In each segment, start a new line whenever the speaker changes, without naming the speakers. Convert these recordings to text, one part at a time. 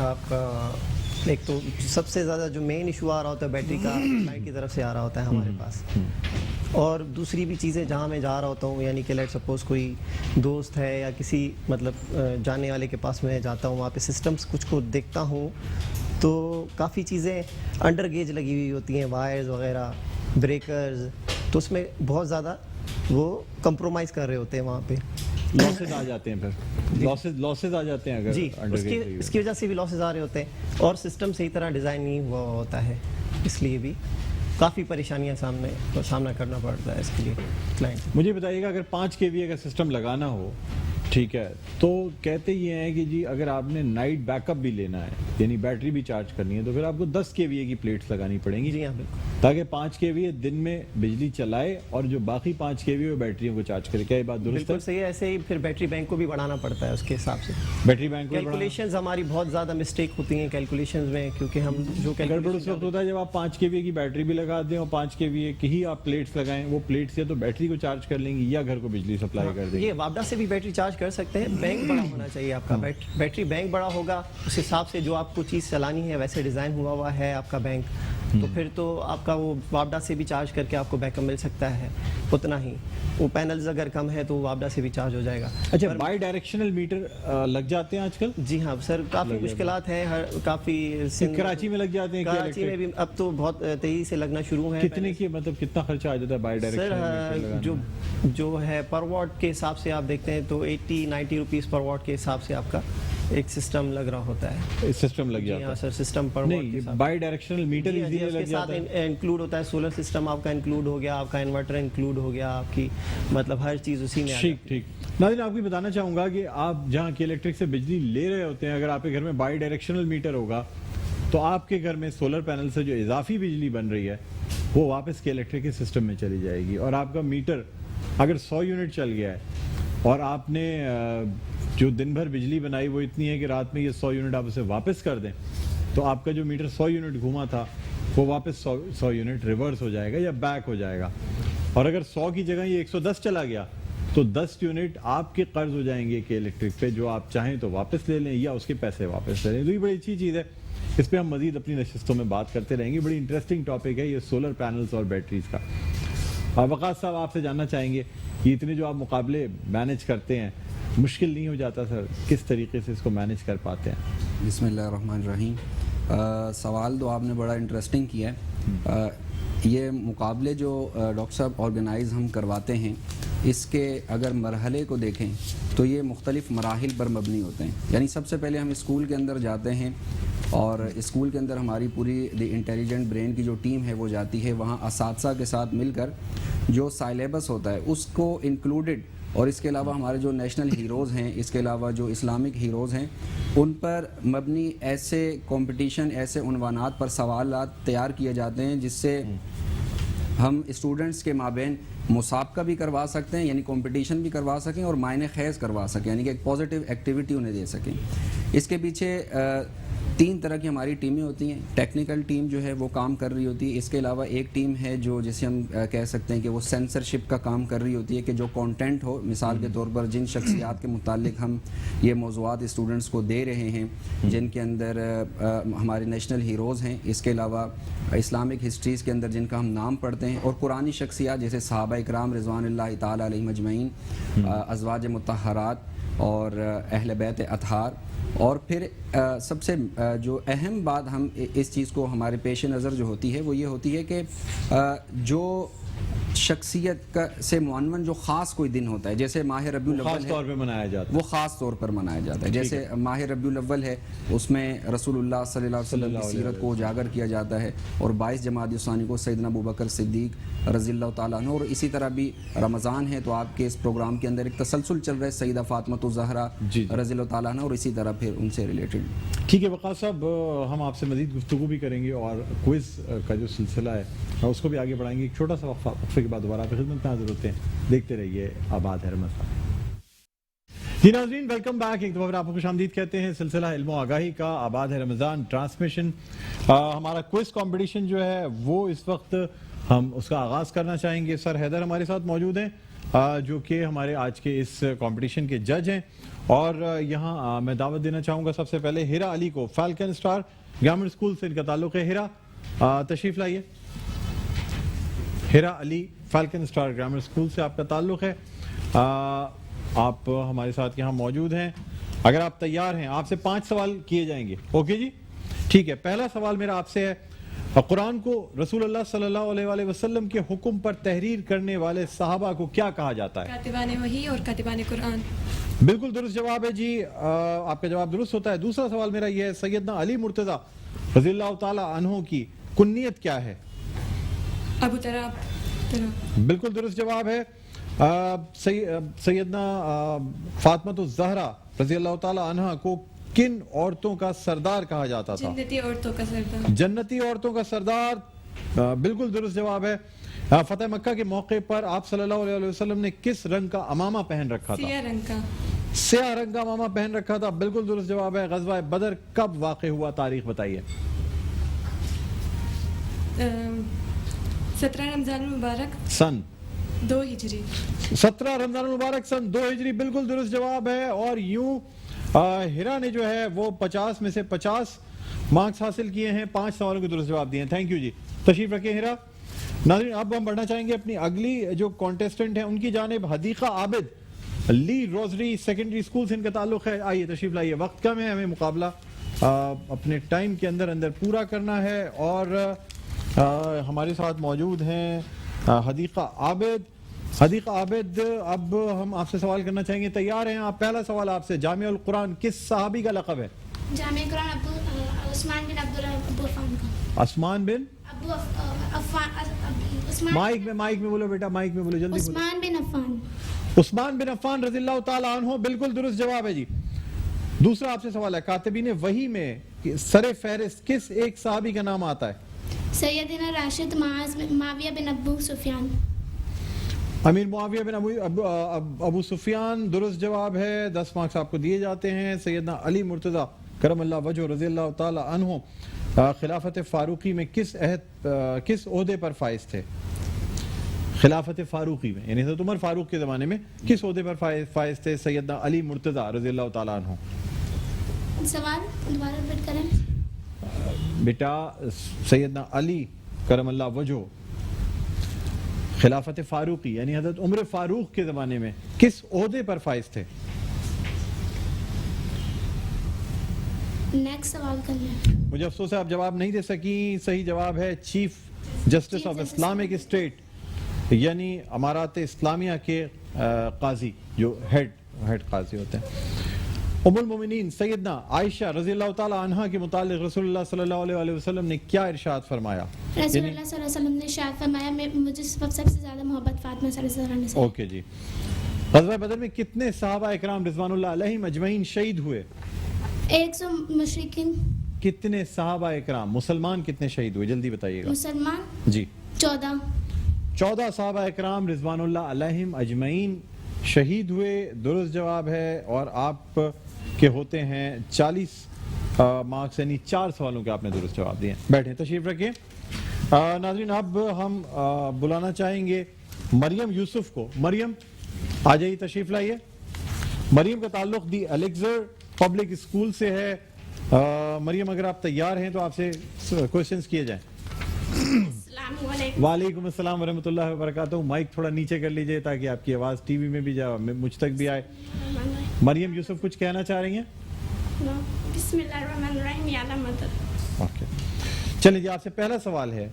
آپ کا ایک تو سب سے زیادہ جو مین ایشو آ رہا ہوتا ہے بیٹری کا کلائنٹ کی طرف سے آ رہا ہوتا ہے ہمارے پاس. اور دوسری بھی چیزیں جہاں میں جا رہا ہوتا ہوں, یعنی کہ لیٹ سپوز کوئی دوست ہے یا کسی مطلب جانے والے کے پاس میں جاتا ہوں, وہاں پہ سسٹمز کچھ کو دیکھتا ہوں تو کافی چیزیں انڈر گیج لگی ہوئی ہوتی ہیں, وائرز وغیرہ, بریکرز, تو اس میں بہت زیادہ وہ کمپرومائز کر رہے ہوتے ہیں وہاں پہ.
لاسز آ جاتے ہیں, پھر لاسز آ جاتے ہیں اگر
جی
انڈر
اس کی وجہ سے بھی لاسز آ رہے ہوتے ہیں, اور سسٹم صحیح طرح ڈیزائن نہیں ہوا ہوتا ہے, اس لیے بھی کافی پریشانیاں سامنا کرنا پڑتا ہے اس کے لیے کلائنٹ.
مجھے بتائیے گا اگر 5 kVA کا سسٹم لگانا ہو, ٹھیک ہے, تو کہتے یہ ہیں کہ جی اگر آپ نے نائٹ بیک اپ بھی لینا ہے, یعنی بیٹری بھی چارج کرنی ہے, تو پھر آپ کو 10 kVA کی پلیٹس لگانی پڑیں گی.
جی ہاں بالکل,
تاکہ 5 kVA دن میں بجلی چلائے اور جو باقی 5 kVA وہ بیٹریوں کو چارج کرے. کیا یہ بات درست ہے؟
بالکل صحیح ہے. ایسے ہی پھر بیٹری بینک کو بھی بڑھانا پڑتا ہے اس کے حساب سے.
بیٹری بینک کو
کیلکولیشنز ہماری بہت زیادہ مسٹیک ہوتی ہیں کیلکولیشنز میں, کیونکہ ہم جو
گڑبڑ اس وقت ہوتا ہے جب آپ 5 kVA کی بیٹری بھی لگا دیں اور 5 kVA کی ہی آپ پلیٹس لگائیں. وہ پلیٹس یا تو بیٹری کو چارج کر لیں گی یا گھر کو بجلی سپلائی کر دیں گے.
یہ وابڈا سے بھی بیٹری چارج کر سکتے ہیں. بینک بڑا ہونا چاہیے آپ کا, بیٹری بینک بڑا ہوگا, اس حساب سے جو آپ کو چیز چلانی ہے ویسے ڈیزائن ہوا ہے آپ کا بینک, تو پھر تو آپ کا وہ وابڈا سے بھی چارج کر کے آپ کو بیک اپ مل سکتا ہے اتنا ہی. وہ پینلز اگر کم ہے تو وابڈا سے بھی چارج ہو جائے گا.
اچھا, بائی ڈائریکشنل میٹر لگ جاتے ہیں آج کل؟
جی ہاں سر, کافی مشکلات ہیں, کافی
کراچی میں لگ جاتے ہیں,
کراچی میں بھی اب تو بہت تیزی سے لگنا شروع ہیں.
کتنے کی مطلب کتنا خرچہ آ جاتا ہے بائی ڈائریکشنل
سر؟ جو ہے پر واٹ کے حساب سے آپ دیکھتے ہیں تو 80-90 روپیز پر واٹ کے حساب سے آپ کا ایک سسٹم لگ رہا ہوتا ہے.
سسٹم لگ جاتا ہے.
جی ہاں سر, سسٹم پر what
bidirectional meter easily لگ جاتا ہے.
انکلوڈ ہوتا ہے سولر سسٹم آپ کا, انکلوڈ ہو گیا آپ کا انورٹر, انکلوڈ ہو گیا آپ کی, مطلب ہر چیز اسی میں.
ٹھیک. ناظرین آپ کو بتانا چاہوں گا کہ آپ جہاں کی الیکٹرک سے بجلی لے رہے ہوتے ہیں, اگر آپ کے گھر میں بائی ڈائریکشنل میٹر ہوگا تو آپ کے گھر میں سولر پینل سے جو اضافی بجلی بن رہی ہے وہ واپس کے الیکٹرک کے سسٹم میں چلی جائے گی. اور آپ کا میٹر اگر 100 یونٹ چل گیا ہے اور آپ نے جو دن بھر بجلی بنائی وہ اتنی ہے کہ رات میں یہ 100 یونٹ آپ اسے واپس کر دیں, تو آپ کا جو میٹر 100 یونٹ گھوما تھا وہ واپس 100 یونٹ ریورس ہو جائے گا یا بیک ہو جائے گا. اور اگر 100 کی جگہ یہ 110 چلا گیا تو 10 یونٹ آپ کے قرض ہو جائیں گے کہ الیکٹرک پہ, جو آپ چاہیں تو واپس لے لیں یا اس کے پیسے واپس لے لیں. تو یہ بڑی اچھی چیز ہے, اس پہ ہم مزید اپنی نشستوں میں بات کرتے رہیں گے. بڑی انٹرسٹنگ ٹاپک ہے یہ سولر پینلز اور بیٹریز کا. وقاص صاحب آپ سے جاننا چاہیں گے, یہ اتنے جو آپ مقابلے مینیج کرتے ہیں, مشکل نہیں ہو جاتا سر؟ کس طریقے سے اس کو مینیج کر پاتے ہیں؟
بسم اللہ الرحمن الرحیم. سوال تو آپ نے بڑا انٹرسٹنگ کیا ہے. یہ مقابلے جو ڈاکٹر صاحب آرگنائز ہم کرواتے ہیں, اس کے اگر مرحلے کو دیکھیں تو یہ مختلف مراحل پر مبنی ہوتے ہیں. یعنی سب سے پہلے ہم اسکول کے اندر جاتے ہیں اور اسکول کے اندر ہماری پوری دی انٹیلیجنٹ برین کی جو ٹیم ہے وہ جاتی ہے, وہاں اساتذہ کے ساتھ مل کر جو سائلیبس ہوتا ہے اس کو انکلوڈڈ, اور اس کے علاوہ ہمارے جو نیشنل ہیروز ہیں, اس کے علاوہ جو اسلامک ہیروز ہیں, ان پر مبنی ایسے کمپٹیشن, ایسے عنوانات پر سوالات تیار کیے جاتے ہیں جس سے ہم اسٹوڈنٹس کے مابین مسابقہ بھی کروا سکتے ہیں, یعنی کمپٹیشن بھی کروا سکیں اور معنی خیز کروا سکیں, یعنی کہ ایک پازیٹیو ایکٹیویٹی انہیں دے سکیں. اس کے پیچھے 3 طرح کی ہماری ٹیمیں ہوتی ہیں. ٹیکنیکل ٹیم جو ہے وہ کام کر رہی ہوتی ہے. اس کے علاوہ ایک ٹیم ہے جو جسے ہم کہہ سکتے ہیں کہ وہ سینسرشپ کا کام کر رہی ہوتی ہے, کہ جو کانٹینٹ ہو, مثال کے طور پر جن شخصیات کے متعلق ہم یہ موضوعات اسٹوڈنٹس کو دے رہے ہیں, جن کے اندر ہمارے نیشنل ہیروز ہیں, اس کے علاوہ اسلامک ہسٹریز کے اندر جن کا ہم نام پڑھتے ہیں, اور قرآنی شخصیات جیسے صحابہ اکرام رضوان اللہ تعالیٰ علیہم اجمعین, ازواج مطہرات اور اہل بیت اطہار. اور پھر سب سے جو اہم بات ہم اس چیز کو ہمارے پیش نظر جو ہوتی ہے وہ یہ ہوتی ہے کہ جو شخصیت کا سے معنون جو خاص کوئی دن ہوتا ہے, جیسے ماہ ربیع الاول
خاص طور پہ منایا جاتا ہے,
وہ خاص طور پر منایا جاتا ہے. جیسے ماہ ربیع الاول ہے, اس میں رسول اللہ صلی اللہ علیہ وسلم کی سیرت کو اجاگر کیا جاتا ہے, اور 22 جمادی الثانی کو سیدنا ابوبکر صدیق رضی اللہ تعالیٰ عنہ. اور اسی طرح بھی رمضان ہے تو آپ کے اس پروگرام کے اندر ایک تسلسل چل رہا ہے سیدہ فاطمہ الزہرا رضی اللہ تعالیٰ عنہ, اور اسی طرح پھر ان سے ریلیٹڈ.
ٹھیک ہے وقاص صاحب, ہم آپ سے مزید گفتگو بھی کریں گے اور کوئز کا جو سلسلہ ہے اس کو بھی آگے بڑھائیں گے. ایک چھوٹا سا وقفے کے بعد دوبارہ آپ کی خدمت میں حاضر ہوتے ہیں. دیکھتے رہیے آباد ہے رمضان. جی ناظرین, ویلکم بیک. ایک دفعہ پھر آپ کو خوش آمدید کہتے ہیں. سلسلہ علم و آگاہی کا آباد ہے رمضان ٹرانسمیشن, ہمارا کوئز کمپٹیشن جو ہے وہ اس وقت ہم اس کا آغاز کرنا چاہیں گے. سر حیدر ہمارے ساتھ موجود ہیں جو کہ ہمارے آج کے اس کمپٹیشن کے جج ہیں, اور یہاں میں دعوت دینا چاہوں گا سب سے پہلے ہیرا علی کو، فالکن سٹار گرامر اسکول سے ان کا تعلق ہے. ہیرا تشریف لائیے. ہیرا علی فالکن سٹار گرامر اسکول سے آپ کا تعلق ہے. آپ ہمارے ساتھ یہاں موجود ہیں. اگر آپ تیار ہیں آپ سے 5 سوال کیے جائیں گے. اوکے جی ٹھیک ہے. پہلا سوال میرا آپ سے ہے، قرآن کو رسول اللہ صلی اللہ علیہ وآلہ وسلم کے حکم پر تحریر کرنے والے صحابہ کو کیا کہا جاتا ہے؟
کاتبان وحی اور کاتبان قرآن.
بالکل درست جواب ہے جی، آپ کا جواب درست ہوتا ہے. دوسرا سوال میرا یہ ہے، سیدنا علی مرتضیٰ رضی اللہ تعالی عنہ کی کنیت کیا ہے؟
ابو تراب.
بالکل درست جواب ہے. سیدنا فاطمہ الزہرا رضی اللہ تعالی عنہ کو کن عورتوں کا سردار کہا جاتا تھا؟
جنتی عورتوں کا سردار.
جنتی عورتوں کا سردار بالکل درست جواب ہے. فتح مکہ کے موقع پر آپ صلی اللہ علیہ وسلم نے کس رنگ کا امامہ پہن رکھا تھا؟
سیاہ رنگ کا.
سیاہ رنگ کا امامہ پہن رکھا تھا. بالکل درست جواب ہے. غزوہ بدر کب واقع ہوا؟ تاریخ بتائیے.
17 رمضان المبارک
سن
2 ہجری.
17 رمضان المبارک سن 2 ہجری بالکل درست جواب ہے. اور یوں ہیرا نے جو ہے وہ 50 میں سے 50 مارکس حاصل کیے ہیں. 5 سوالوں کے درست جواب دیے ہیں. تھینک یو جی. تشریف رکھیں ہیرا. ناظرین اب ہم بڑھنا چاہیں گے اپنی اگلی جو کانٹیسٹنٹ ہیں ان کی جانب. حدیقہ عابد لی روزری سیکنڈری اسکول سے ان کا تعلق ہے. آئیے تشریف لائیے. وقت کم ہے، ہمیں مقابلہ اپنے ٹائم کے اندر پورا کرنا ہے. اور ہمارے ساتھ موجود ہیں حدیقہ عابد. حدیقہ عابد اب ہم آپ سے سوال کرنا چاہیں گے. تیار ہیں آپ؟ پہلا سوال آپ سے، جامع القرآن کس صحابی کا لقب ہے؟
جامع قرآن عثمان بن ابو عفان کا.
عثمان بن
ابو عثمان.
مائک میں بولو بیٹا، مائک میں بولو جلدی بولو.
عثمان بن عفان.
عثمان بن عفان رضی اللہ تعالیٰ عنہ بالکل درست جواب ہے جی. دوسرا آپ سے سوال ہے، کاتبین وحی میں سر فہرست کس ایک صحابی کا نام آتا ہے؟
سیدنا راشد معاویہ بن ابو سفیان.
امیر معاویہ بن ابو سفیان درست جواب ہے. 10 مارکس آپ کو دیے جاتے ہیں. سیدنا علی مرتضیٰ کرم اللہ وجہ رضی اللہ تعالی عنہ خلافت فاروقی میں کس عہدے پر فائز تھے؟ خلافت فاروقی میں یعنی حضرت عمر فاروق کے زمانے میں کس عہدے پر فائز تھے سیدنا علی مرتضیٰ رضی اللہ تعالی عنہ؟
سوال دوبارہ ریپیٹ کریں.
بیٹا سیدنا علی کرم اللہ وجہ خلافت فاروقی یعنی حضرت عمر فاروق کے زمانے میں کس عہدے پر فائز تھے؟
نیکسٹ سوال کر لیں.
مجھے افسوس ہے آپ جواب نہیں دے سکی. صحیح جواب ہے chief justice of Islamic state یعنی امارات اسلامیہ کے قاضی، جو ہیڈ قاضی ہوتے ہیں. ام المومنین سیدنا عائشہ رضی اللہ تعالی عنہ کے متعلق رسول اللہ صلی اللہ علیہ وسلم نے کیا ارشاد فرمایا؟
رسول اللہ صلی اللہ علیہ وسلم نے ارشاد فرمایا مجھے سب سے زیادہ محبت فاطمہ صلی اللہ علیہ وسلم سے.
اوکے جی. غزوہ بدر میں کتنے صحابہ اکرام رضوان اللہ علیہم اجمعین شہید ہوئے؟
100 مشرکین.
کتنے صحابہ اکرام مسلمان کتنے شہید ہوئے؟ جلدی بتائیے گا.
مسلمان
جی 14 صحابہ اکرام رضوان اللہ علیہم اجمعین شہید ہوئے. درست جواب ہے. اور آپ کے ہوتے ہیں 40 مارکس یعنی 4 سوالوں کے آپ نے درست جواب دیے. بیٹھیں تشریف رکھیں. ناظرین اب ہم بلانا چاہیں گے مریم یوسف کو. مریم آ جائیے، تشریف لائیے. مریم کا تعلق دی الیگزر پبلک اسکول سے ہے. مریم اگر آپ تیار ہیں تو آپ سے کوشچنز کیے جائیں.
السلام علیکم.
وعلیکم السلام ورحمۃ اللہ وبرکاتہ. مائک تھوڑا نیچے کر لیجئے تاکہ آپ کی آواز ٹی وی میں بھی جائے، مجھ تک بھی آئے. مریم یوسف کچھ کہنا چاہ رہی ہیں؟
بسم اللہ الرحمن الرحیم. یا اللہ مدد.
اوکے چلیں جی. آپ سے پہلا سوال ہے،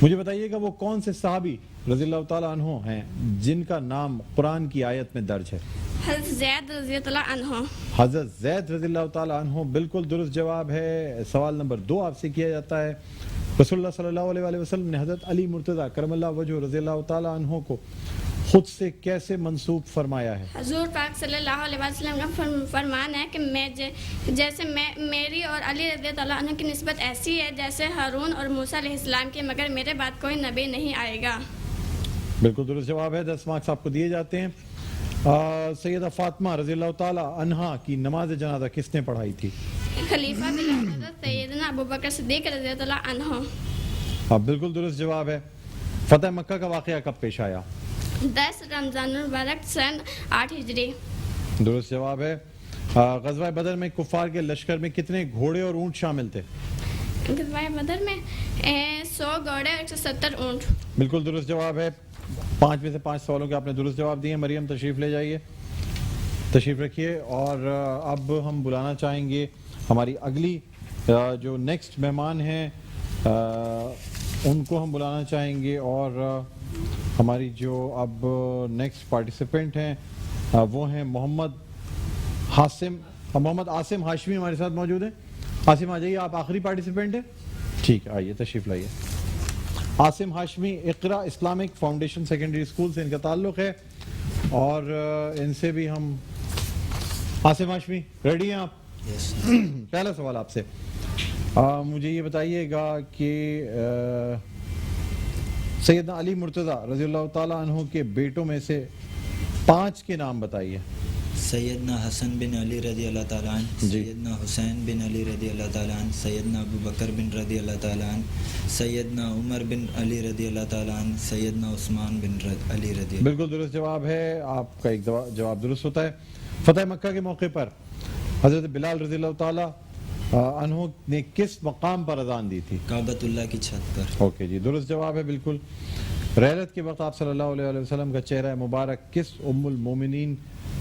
مجھے بتائیے گا وہ کون سے صحابی رضی اللہ تعالیٰ عنہ ہیں جن کا نام قرآن کی آیت میں درج ہے؟
حضرت زید رضی اللہ عنہ.
حضرت زید رضی اللہ تعالیٰ عنہ بالکل درست جواب ہے. سوال نمبر 2 آپ سے کیا جاتا ہے، رسول اللہ صلی اللہ علیہ وسلم نے حضرت علی مرتضیٰ کرم اللہ وجہ رضی اللہ تعالیٰ عنہ کو خود سے کیسے منسوب فرمایا ہے؟
حضور پاک صلی اللہ علیہ وسلم کا فرمان ہے کہ جیسے میری اور علی رضی اللہ عنہ کی نسبت ایسی ہے جیسے ہارون اور موسیٰ علیہ السلام کی، مگر میرے بعد کوئی نبی نہیں آئے گا. بالکل درست جواب ہے. 10 مارکس آپ کو دیے جاتے ہیں. سیدہ فاطمہ رضی اللہ تعالیٰ عنہا کی نماز جنازہ کس نے پڑھائی تھی؟ خلیفہ حضرت سیدنا ابوبکر صدیق رضی اللہ عنہ.
بالکل درست جواب ہے. فتح مکہ کا واقعہ کب پیش آیا؟
10 رمضان المبارک سن 8 ہجری.
درست جواب ہے. غزوہ بدر میں کفار کے لشکر میں کتنے گھوڑے اور اونٹ شامل تھے؟
غزوہ بدر میں 100 گھوڑے اور 170 اونٹ.
بالکل درست جواب ہے. 5 میں سے 5 سوالوں کے آپ نے درست جواب دیے. مریم تشریف لے جائیے, تشریف رکھیے. اور اب ہم بلانا چاہیں گے ہماری اگلی جو نیکسٹ مہمان ہیں ان کو ہم بلانا چاہیں گے, اور ہماری جو اب نیکسٹ پارٹیسپینٹ ہیں وہ ہیں محمد عاصم ہاشمی ہمارے ساتھ موجود ہیں. عاصم آ جائیے, آپ آخری پارٹیسپینٹ ہیں. ٹھیک ہے, آئیے تشریف لائیے. عاصم ہاشمی اقرا اسلامک فاؤنڈیشن سیکنڈری اسکول سے ان کا تعلق ہے, اور ان سے بھی ہم. عاصم ہاشمی ریڈی ہیں آپ؟ پہلا سوال آپ سے, مجھے یہ بتائیے گا کہ سیدنا علی مرتضیٰ رضی اللہ تعالیٰ عنہ کے بیٹوں میں سے 5 کے نام بتائیے.
سیدنا حسن بن علی رضی اللہ تعالیٰ عنہ, سیدنا حسین بن علی رضی اللہ تعالیٰ عنہ, سیدنا ابو بکر بن رضی اللہ تعالیٰ عنہ, سیدنا عمر بن علی رضی اللہ تعالیٰ عنہ, سیدنا عثمان بن علی رضی اللہ.
بالکل درست جواب ہے, آپ کا ایک جواب درست ہوتا ہے. فتح مکہ کے موقع پر حضرت بلال رضی اللہ تعالیٰ عنہ نے کس مقام پر اذان دی تھی؟
کعبۃ اللہ کی چھت پر.
اوکے جی, درست جواب ہے. بالکل. رحلت کے وقت آپ صلی اللہ علیہ وسلم کا چہرہ مبارک کس ام المومنین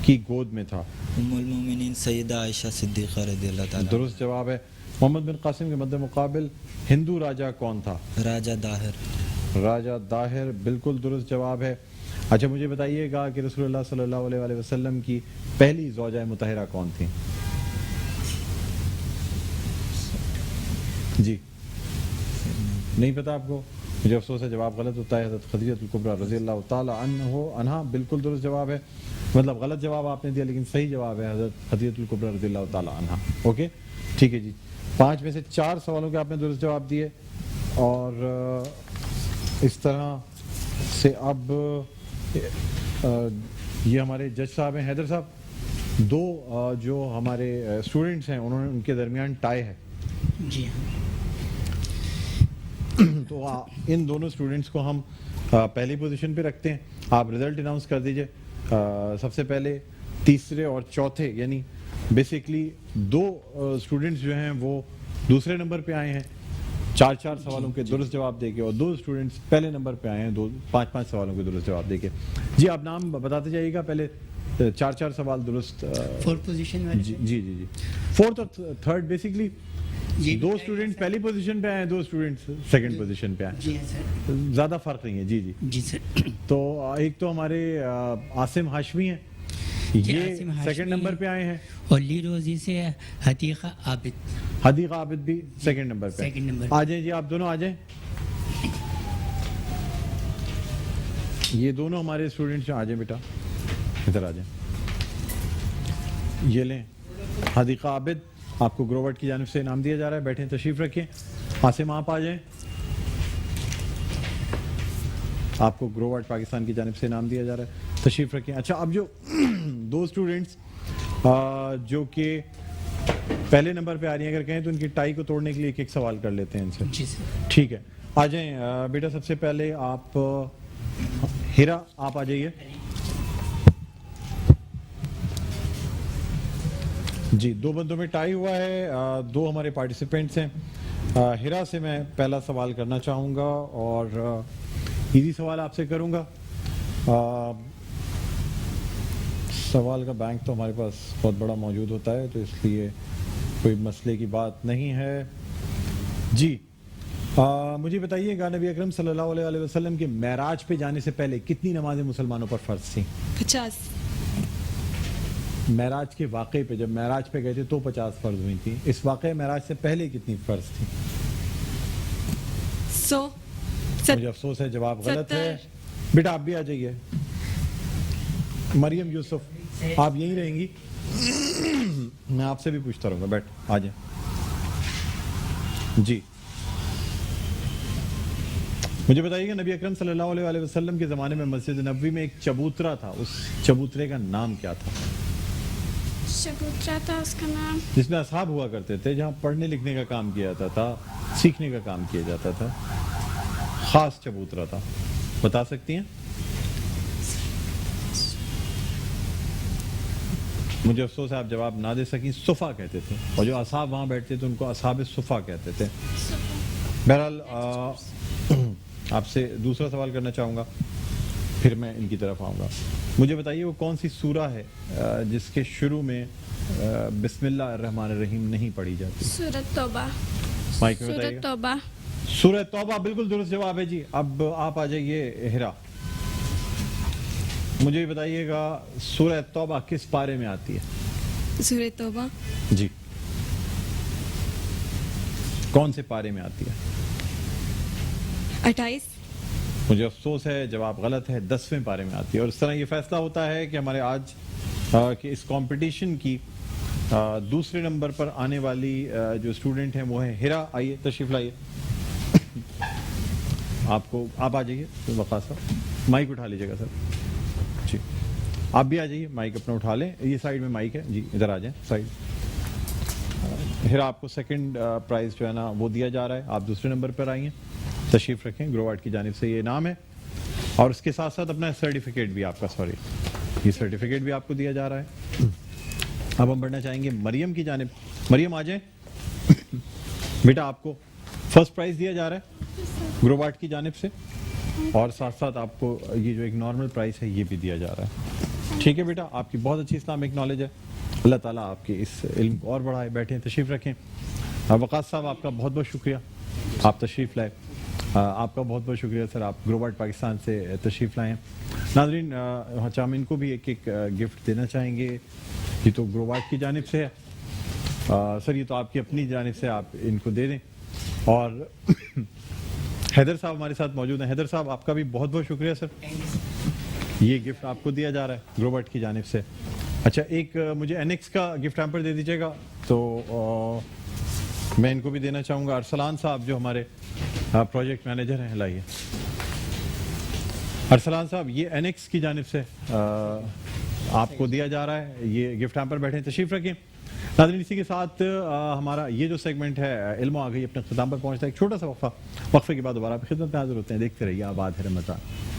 کی گود میں تھا؟
ام المومنین سیدہ عائشہ صدیقہ رضی اللہ تعالیٰ.
درست جواب ہے. محمد بن قاسم کے مد مقابل ہندو راجہ کون تھا؟
راجہ داہر.
راجہ داہر, بالکل درست جواب ہے. اچھا مجھے بتائیے گا کہ رسول اللہ صلی اللہ علیہ وسلم کی پہلی زوجہ مطہرہ کون تھی؟ جی نہیں پتا آپ کو؟ مجھے افسوس ہے, جواب غلط ہوتا ہے. حضرت خدیجہ الکبریٰ رضی اللہ تعالی عنہا بالکل درست جواب ہے. مطلب غلط جواب آپ نے دیا, لیکن صحیح جواب ہے حضرت خدیجہ الکبریٰ رضی اللہ تعالی عنہا. اوکے ٹھیک ہے جی. 5 میں سے 4 سوالوں کے آپ نے درست جواب دیے, اور اس طرح سے اب یہ ہمارے جج صاحب ہیں, حیدر صاحب. 2 جو ہمارے اسٹوڈنٹس ہیں انہوں نے ان کے درمیان ٹائی ہے.
جی ہاں,
تو ان دونوں اسٹوڈنٹس کو ہم پہلی پوزیشن پہ رکھتے ہیں. آپ رزلٹ اناؤنس کر دیجئے. سب سے پہلے تیسرے اور چوتھے, یعنی بیسیکلی 2 اسٹوڈنٹس جو ہیں وہ دوسرے نمبر پہ آئے ہیں 4 سوالوں کے درست جواب دے کے, اور 2 اسٹوڈنٹس پہلے نمبر پہ آئے ہیں 5 سوالوں کے درست جواب دے کے. جی آپ نام بتاتے جائیے گا. پہلے 4 سوال درست.
4 پوزیشن والے.
جی 4th اور 3rd بیسیکلی 2 اسٹوڈنٹ پہلی پوزیشن پہ آئے ہیں, 2 اسٹوڈنٹ سیکنڈ پوزیشن پہ آئے.
جی ہاں سر,
زیادہ فرق نہیں ہے. جی
سر.
تو ایک تو ہمارے عاصم ہاشمی ہیں, یہ سیکنڈ نمبر پہ آئے ہیں,
اور لی روزی سے حدیقہ عابد
بھی سیکنڈ نمبر پہ. آ جائیں جی, آپ دونوں آ جائیں. یہ دونوں ہمارے اسٹوڈنٹس آ جائیں بیٹا, ادھر آ جائیں. یہ لیں حدیقہ عابد, آپ کو گروورٹ کی جانب سے انعام دیا جا رہا ہے. بیٹھیں, تشریف رکھیں. عاصم آپ آ جائیں, آپ کو گروورٹ پاکستان کی جانب سے انعام دیا جا رہا ہے. تشریف رکھیں. اچھا اب جو 2 اسٹوڈنٹس جو کہ پہلے نمبر پہ آ رہی ہیں, اگر کہیں تو ان کی ٹائی کو توڑنے کے لیے ایک سوال کر لیتے ہیں ان سے.
جی سر.
ٹھیک ہے, آ جائیں بیٹا. سب سے پہلے آپ ہیرا, آپ آ جائیے. جی 2 بندوں میں ٹائی ہوا ہے. 2 ہمارے پارٹیسپینٹس ہیں. ہیرا سے میں پہلا سوال کرنا چاہوں گا, اور ایزی سوال آپ سے کروں گا. سوال کا بینک تو ہمارے پاس بہت بڑا موجود ہوتا ہے, تو اس لیے کوئی مسئلے کی بات نہیں ہے. جی مجھے بتائیے گا, نبی اکرم صلی اللہ علیہ وسلم کے معراج پہ جانے سے پہلے کتنی نمازیں مسلمانوں پر فرض تھیں؟
50.
معراج کے واقعے پہ, جب معراج پہ گئے تھے تو 50 فرض ہوئی تھی. اس واقعے معراج سے پہلے کتنی فرض تھی؟
100.
مجھے افسوس ہے, جواب غلط ہے. بیٹا آپ بھی آ جائیے. مریم یوسف آپ یہیں رہیں گی, میں آپ سے بھی پوچھتا رہوں گا. بیٹھ, آ جائیں. جی مجھے بتائیے گا, نبی اکرم صلی اللہ علیہ وسلم کے زمانے میں مسجد نبوی میں ایک چبوترا تھا, اس چبوترے کا نام کیا تھا؟
چبوترا تھا اس کا نام,
جس میں اصحاب ہوا کرتے تھے, جہاں پڑھنے لکھنے کا کام کیا جاتا تھا, سیکھنے کا کام کیا جاتا تھا. خاص چبوترا تھا, بتا سکتی ہیں؟ مجھے افسوس ہے آپ جواب نہ دے سکیں. صفا کہتے تھے, اور جو اصحاب وہاں بیٹھتے تھے ان کو اصحاب صفا کہتے تھے. بہرحال آپ سے دوسرا سوال کرنا چاہوں گا, پھر میں ان کی طرف آؤں گا. مجھے بتائیے وہ کون سی سورہ ہے جس کے شروع میں بسم اللہ الرحمن الرحیم نہیں پڑھی جاتی؟
سورۃ توبہ.
مائک میں
سورۃ
بتائیے.
توبہ.
سورہ توبہ بالکل درست جواب ہے جی. اب آپ آ جائیے ہرا, مجھے یہ بتائیے گا سورہ توبہ کس پارے میں آتی ہے؟
سورہ توبہ
جی, کون سے پارے میں آتی ہے؟
28.
مجھے افسوس ہے جواب غلط ہے, 10ویں پارے میں آتی ہے. اور اس طرح یہ فیصلہ ہوتا ہے کہ ہمارے آج کہ اس کمپٹیشن کی دوسرے نمبر پر آنے والی جو اسٹوڈنٹ ہیں وہ ہے ہرا. آئیے تشریف لائیے. آپ آ جائیے وقاص صاحب, مائک اٹھا لیجیے گا سر. جی آپ بھی آ جائیے, مائک اپنا اٹھا لیں. یہ سائڈ میں مائک ہے جی, ادھر آ جائیں سائڈ. ہرا آپ کو سیکنڈ پرائز جو ہے نا وہ دیا جا رہا ہے. آپ دوسرے نمبر پر آئیے, تشریف رکھیں. گرو آرٹ کی جانب سے یہ انعام ہے, اور اس کے ساتھ ساتھ اپنا سرٹیفکیٹ بھی آپ کا, یہ سرٹیفکیٹ بھی آپ کو دیا جا رہا ہے. اب ہم بڑھنا چاہیں گے مریم کی جانب. مریم آ جائیں بیٹا, آپ کو فرسٹ پرائز دیا جا رہا ہے گرو آرٹ کی جانب سے, اور ساتھ ساتھ آپ کو یہ جو ایک نارمل پرائز ہے یہ بھی دیا جا رہا ہے. ٹھیک ہے بیٹا, آپ کی بہت اچھی اسلامک نالج ہے. اللہ تعالیٰ آپ کے اس علم کو اور بڑھائے. بیٹھیں, تشریف رکھیں. وقاص صاحب آپ کا بہت بہت شکریہ, آپ تشریف لائے. آپ کا بہت بہت شکریہ سر, آپ گرو آرٹ پاکستان سے تشریف لائیں. ناظرین, ہم ان کو بھی ایک ایک گفٹ دینا چاہیں گے. یہ تو گرو آرٹ کی جانب سے ہے سر, یہ تو آپ کی اپنی جانب سے آپ ان کو دے دیں. اور حیدر صاحب ہمارے ساتھ موجود ہیں. حیدر صاحب آپ کا بھی بہت بہت شکریہ سر, یہ گفٹ آپ کو دیا جا رہا ہے گرو آرٹ کی جانب سے. اچھا, ایک مجھے اینکس کا گفٹ ہیمپر دے دیجیے گا تو میں ان کو بھی دینا چاہوں گا. ارسلان صاحب جو ہمارے پروجیکٹ مینیجر ہیں, لائیے. ارسلان صاحب, یہ اینکس کی جانب سے آپ کو دیا جا رہا ہے یہ گفٹ ہیمپر. بیٹھیں, تشریف رکھیں. ناظرین, اسی کے ساتھ ہمارا یہ جو سیگمنٹ ہے علم آ گئی اپنے اختتام پر پہنچتا ہے. ایک چھوٹا سا وقفہ, وقفے کے بعد دوبارہ آپ کی خدمت میں حاضر ہوتے ہیں. دیکھتے رہیے آباد ہے رمضان.